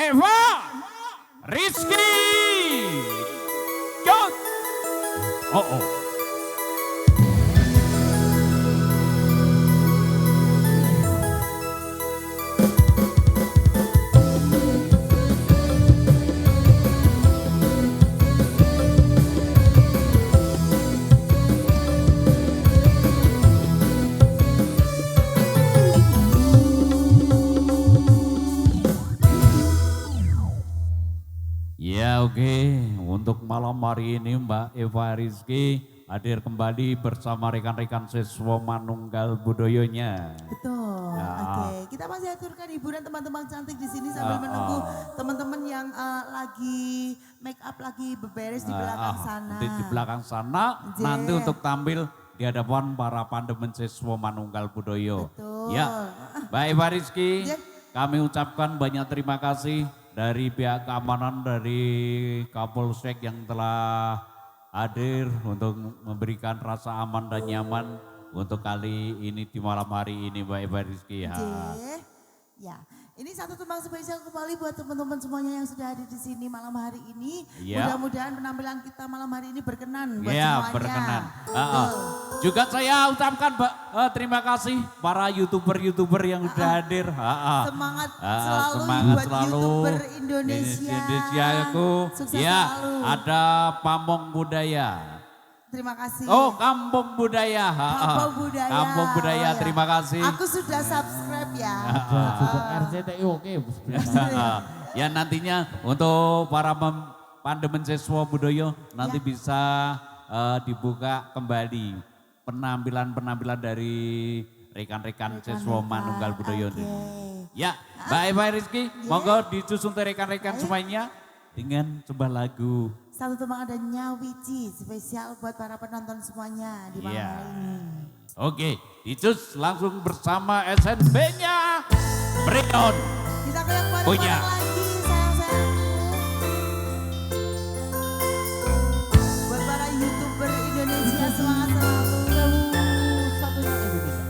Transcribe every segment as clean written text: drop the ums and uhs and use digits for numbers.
Eva Rizky Jod. Oh oh. Ya oke, untuk malam hari ini Mbak Eva Rizky hadir kembali bersama rekan-rekan siswa Manunggal Budoyonya. Betul, Ya. oke. Kita masih aturkan hiburan teman-teman cantik di sini sambil menunggu teman-teman yang lagi make up, lagi beberes di belakang sana. Di belakang sana, Jee. nanti untuk tampil di hadapan para pandemen siswa Manunggal Budoyo. Betul. Ya, Mbak Eva Rizky, Jee. kami ucapkan banyak terima kasih dari pihak keamanan dari Kapolsek yang telah hadir untuk memberikan rasa aman dan nyaman untuk kali ini di malam hari ini Mbak Eva Rizky. Ya. Jee. Ya, ini satu tembang spesial kembali buat teman-teman semuanya yang sudah hadir di sini malam hari ini. Ya. Mudah-mudahan penampilan kita malam hari ini berkenan buat Ya, semuanya. berkenan. Betul. Juga saya ucapkan terima kasih para YouTuber yang sudah hadir. Semangat selalu semangat buat selalu. YouTuber Indonesia. Indonesiaku. Sukses Ya, selalu. ada Pamong Budaya. Terima kasih. Oh, Kampung Budaya. Kampung Budaya. Kampung Budaya, Oh, ya. terima kasih. Aku sudah subscribe ya. Juga RCTI oke. Ya nantinya untuk para pandemen siswa Budoyo nanti Ya. bisa dibuka kembali penampilan-penampilan dari rekan-rekan siswa Manunggal Budoyo. Oke. Ya, Mbak Eva Rizky, monggo disusun rekan-rekan semuanya dengan sebuah lagu. Satu tembang ada Nyawici spesial buat para penonton semuanya di malam Iya. hari ini. Oke, dicus langsung bersama SNB-nya Breon. Kita goyang Punya. bareng-bareng lagi sayang-sayang. Buat para YouTuber Indonesia semangat selalu. Satunya Indonesia.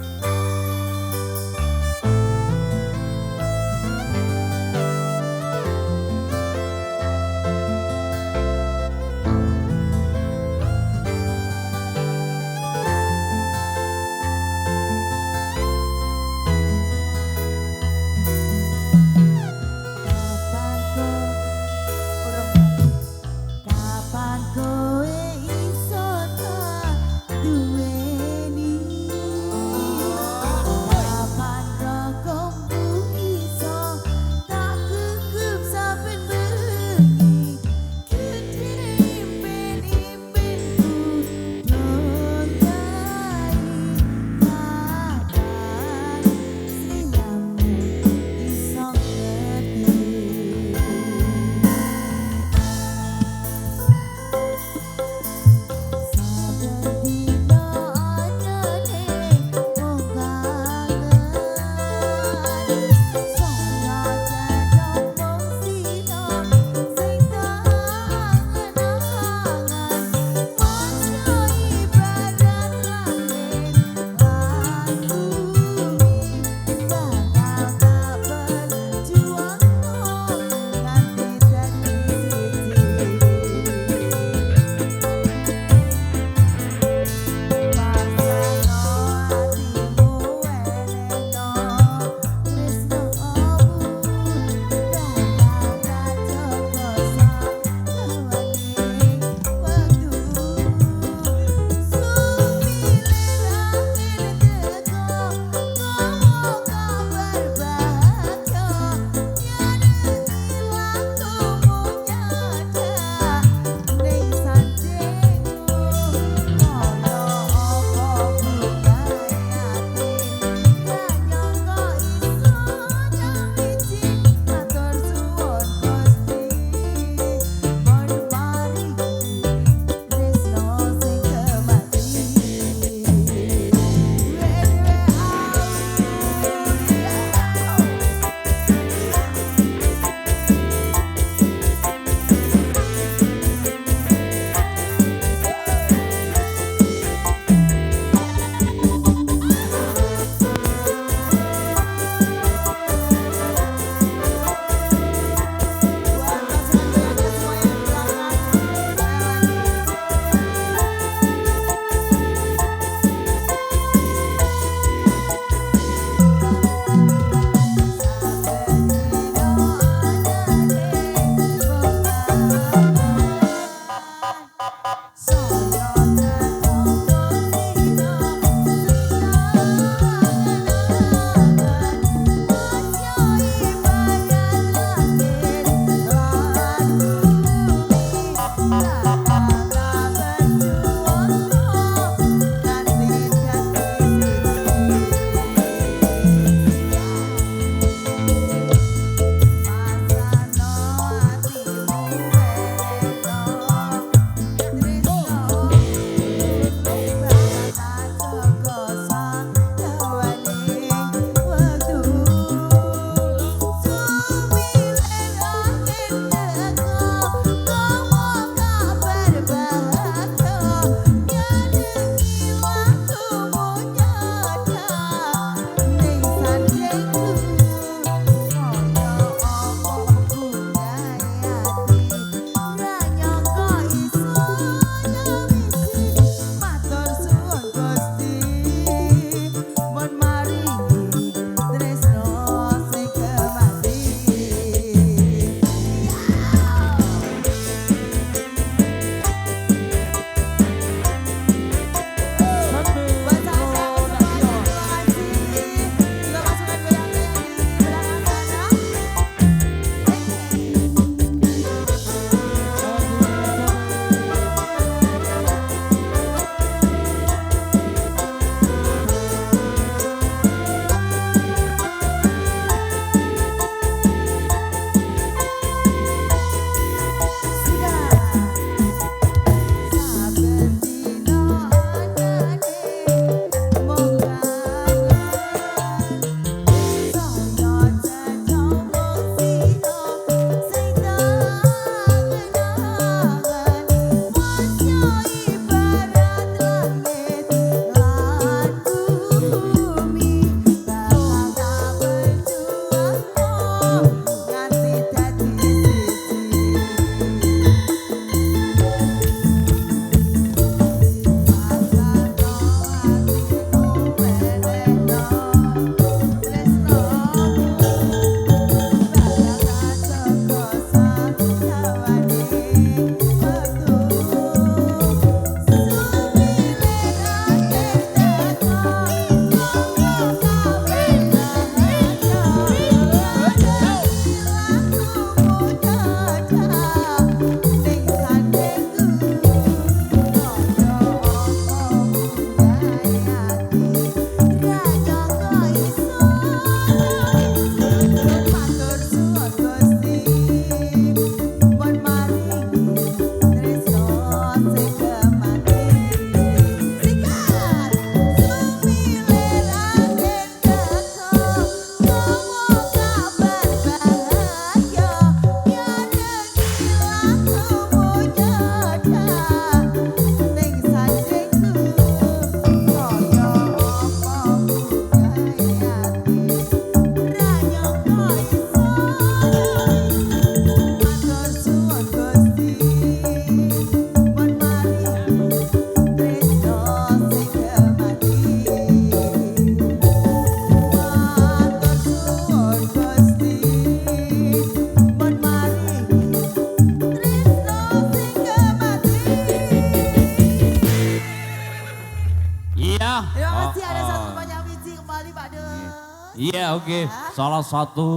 ya. Terima kasih ada satu banyak biji kembali Pak Des. Iya oke. Salah satu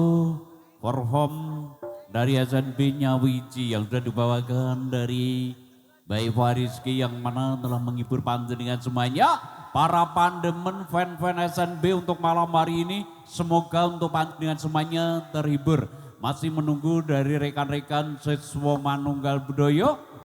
perform dari SNB-nya Wiji yang sudah dibawakan dari Baik Fariski yang mana telah menghibur panjenengan semuanya. Para pandemen fan-fan SNB untuk malam hari ini semoga untuk panjenengan semuanya terhibur. Masih menunggu dari rekan-rekan siswa Manunggal Budoyo